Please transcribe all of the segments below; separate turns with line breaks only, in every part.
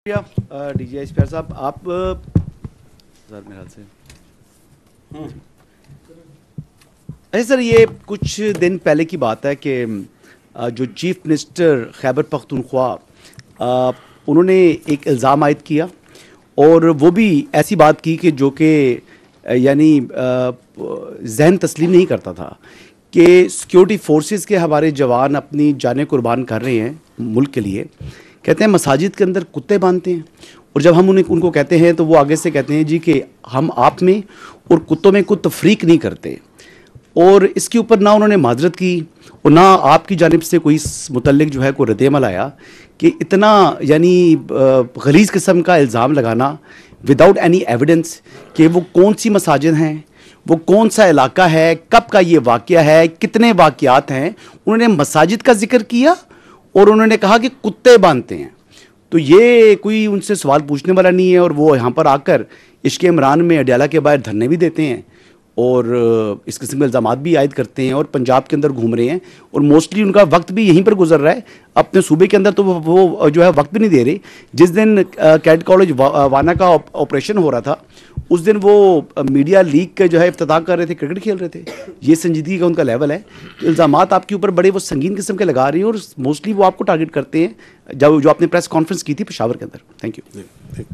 DJI spare साहब, आप sir मेरे ख्याल से अच्छा सर, ये कुछ दिन पहले की बात है कि जो चीफ मिनिस्टर खैबर पख्तूनख्वा उन्होंने एक इल्ज़ाम आयद किया और वो भी ऐसी बात की कि जो कि यानी जहन तस्लीम नहीं करता था कि सिक्योरिटी फोर्सेस के हमारे जवान अपनी जानें कुर्बान कर रहे हैं मुल्क के लिए। कहते हैं मसाजिद के अंदर कुत्ते बांधते हैं और जब हम उनको कहते हैं तो वो आगे से कहते हैं जी कि हम आप में और कुत्तों में कोई तफरीक नहीं करते। और इसके ऊपर ना उन्होंने माजरत की और ना आपकी जानिब से कोई इस मुतल्लिक जो है कोई रद्द-ए-अमल आया कि इतना यानी गलीज़ किस्म का इल्ज़ाम लगाना विदाउट एनी एविडेंस कि वो कौन सी मसाजिद हैं, वो कौन सा इलाका है, कब का ये वाक़या है, कितने वाक़यात हैं। उन्होंने मसाजिद का जिक्र किया और उन्होंने कहा कि कुत्ते बांधते हैं। तो ये कोई उनसे सवाल पूछने वाला नहीं है और वो यहाँ पर आकर इश्क़ इमरान में अडयाला के बाहर धरने भी देते हैं और इस किस्म के इल्ज़ाम भी आयद करते हैं और पंजाब के अंदर घूम रहे हैं और मोस्टली उनका वक्त भी यहीं पर गुजर रहा है। अपने सूबे के अंदर तो वो जो है वक्त भी नहीं दे रहे। जिस दिन कैड कॉलेज वाना का ऑपरेशन हो रहा था उस दिन वो मीडिया लीग के जो है इफ्तिताह कर रहे थे, क्रिकेट खेल रहे थे। ये संजीदगी का उनका लेवल है। इल्ज़ाम आपके ऊपर बड़े वो संगीन किस्म के लगा रही हैं और मोस्टली वो आपको टारगेट करते हैं जो आपने प्रेस कॉन्फ्रेंस की थी पेशावर के अंदर। Thank you.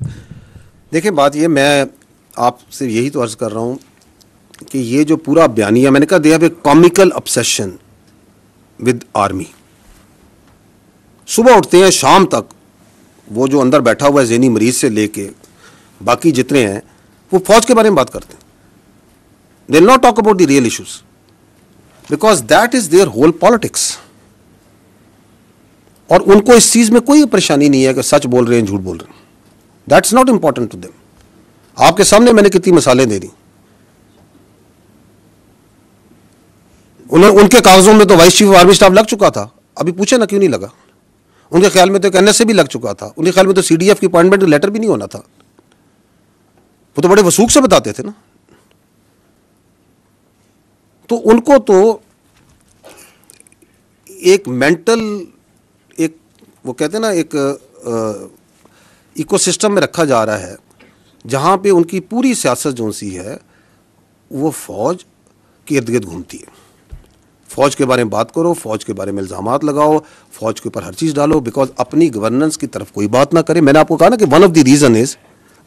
देखिए बात ये, मैं आपसे यही तो अर्ज़ कर रहा हूँ कि ये जो पूरा बयानिया, मैंने कहा they have a comical obsession with army. सुबह उठते हैं शाम तक वो जो अंदर बैठा हुआ है ज़हनी मरीज से लेके बाकी जितने हैं वो फौज के बारे में बात करते हैं। They will not talk about the real issues because that is their whole politics. और उनको इस चीज में कोई परेशानी नहीं है कि सच बोल रहे हैं झूठ बोल रहे हैं। That's not important to them. आपके सामने मैंने कितनी मिसालें दे दी। उनके कागजों में तो vice chief of army staff लग चुका था, अभी पूछे ना क्यों नहीं लगा। उनके ख्याल में तो एक एनएसए भी लग चुका था, उनके ख्याल में तो सीडीएफ की अपॉइंटमेंट लेटर भी नहीं होना था। वो तो बड़े वसूख से बताते थे ना। तो उनको तो एक मेंटल, एक वो कहते हैं ना, एक इकोसिस्टम में रखा जा रहा है जहां पे उनकी पूरी सियासत जो सी है वो फौज के इर्द गिर्द घूमती है। फौज के बारे में बात करो, फौज के बारे में इल्ज़ामात लगाओ, फौज के ऊपर हर चीज़ डालो, बिकॉज अपनी गवर्नेंस की तरफ कोई बात ना करे। मैंने आपको कहा ना कि one of the reason is,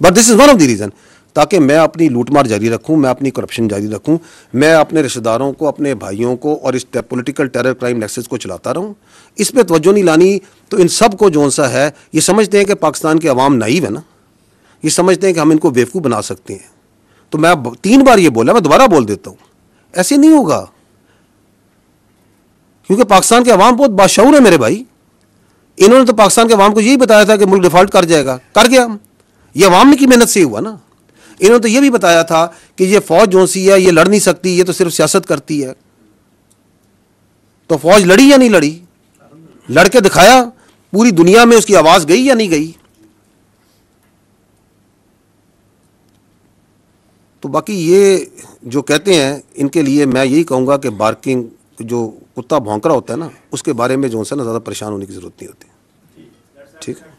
but this is one of the reason, ताकि मैं अपनी लूटमार जारी रखूं, मैं अपनी करप्शन जारी रखूं, मैं अपने रिश्तेदारों को, अपने भाइयों को और इस पॉलिटिकल टेरर क्राइम नेक्सस को चलाता रहूं। इस पर तवज्जो नहीं लानी। तो इन सब को जो सा है, ये समझते हैं कि पाकिस्तान के अवाम नाइव है ना, ये समझते हैं कि हम इनको बेवकूफ़ बना सकते हैं। तो मैं 3 बार ये बोला, मैं दोबारा बोल देता हूँ, ऐसे नहीं होगा। क्योंकि पाकिस्तान के अवाम बहुत बाशऊर है मेरे भाई। इन्होंने तो पाकिस्तान के अवाम को यही बताया था कि मुल्क डिफॉल्ट कर जाएगा, कर गया। ये अवाम की मेहनत से हुआ ना। इन्होंने तो ये भी बताया था कि ये फौज जो सी है ये लड़ नहीं सकती, ये तो सिर्फ सियासत करती है। तो फौज लड़ी या नहीं लड़ी? लड़के दिखाया, पूरी दुनिया में उसकी आवाज गई या नहीं गई? तो बाकी ये जो कहते हैं इनके लिए मैं यही कहूँगा कि बार्किंग, जो कुत्ता भौंक रहा होता है ना, उसके बारे में जो है ना ज़्यादा परेशान होने की ज़रूरत नहीं होती। ठीक है।